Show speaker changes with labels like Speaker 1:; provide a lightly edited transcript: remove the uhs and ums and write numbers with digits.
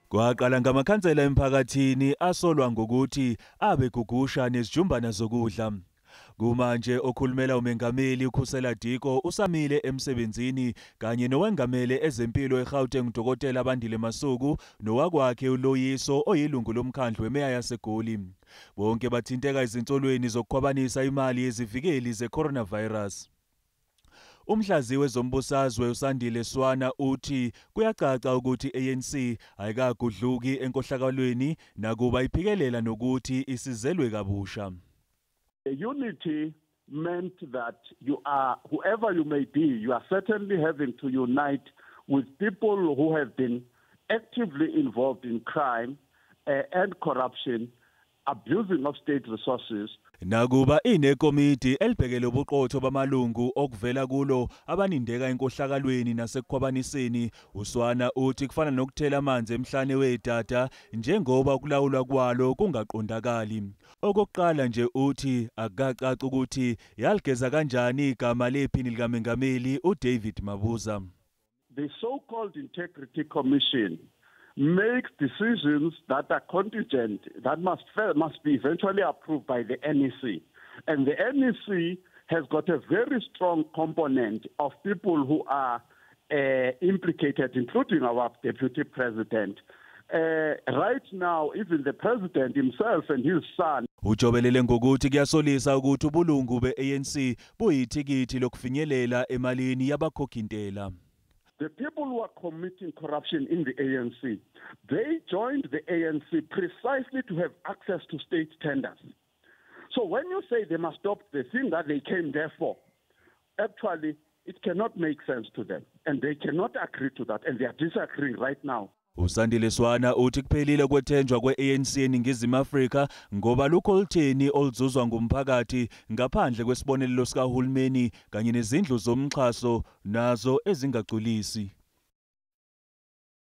Speaker 1: Kwaqala ngamakhansela emphakathini asolwa ngokuthi abegugusha nezijumbana zokudla. Kumanje okhulumela uMengameli ukhusela Diko usamile emsebenzini kanye nowengamele ezempilo eGauteng uDokotela Bandile Masuku nowakwakhe uLoyiso oyilungu lomkhandlu wemeya yaseGoli. Bonke bathinteka izinsolweni zokukhwabanisa imali yezivikeli ze-coronavirus. Umhlaziyi wezombusazwe uSandile Swana uthi kuyacaca ukuthi ANC ayikagudluki enkohlakalweni nakuba iphikelela nokuthi isizelwe kabusha.
Speaker 2: The unity meant that you are, whoever you may be, you are certainly having to unite with people who have been actively involved in crime and corruption, abusing of state resources.
Speaker 1: Nakuba inekomiti elibhekele ubuqotho bamalungu okuvela kulo abanindeka enkohlakalweni nasekukhwabaniseni, uSwana uthi kufana nokuthela amanzi emhlane wedada njengoba ukulawulwa kwalo kungaqondakali. Okokuqala nje uthi akacaci ukuthi yaligeza kanjani igama lephini likaMengameli uDavid Mabuza.
Speaker 2: The so-called Integrity Commission makes decisions that are contingent, that must be eventually approved by the NEC. And the NEC has got a very strong component of people who are implicated, including our Deputy President. Right now, even the President himself and his son.
Speaker 1: Ujobelele ngokuthi kuyasolisa ukuthi ubulungu be-ANC buyithikithi lokufinyelela emalini yabakhokhintela.
Speaker 2: The people who are committing corruption in the ANC, they joined the ANC precisely to have access to state tenders. So when you say they must stop the thing that they came there for, actually it cannot make sense to them. And they cannot agree to that. And they are disagreeing right now.
Speaker 1: uSandile Swana uthi kuphelile kwethenjwa kwe-ANC eNingizimu Afrika ngoba lukho olutheni oluzuzwa ngumphakathi ngaphandle kwesibonelelo sikaHulumeni kanye nezindlu zomxhaso nazo ezingagculisi.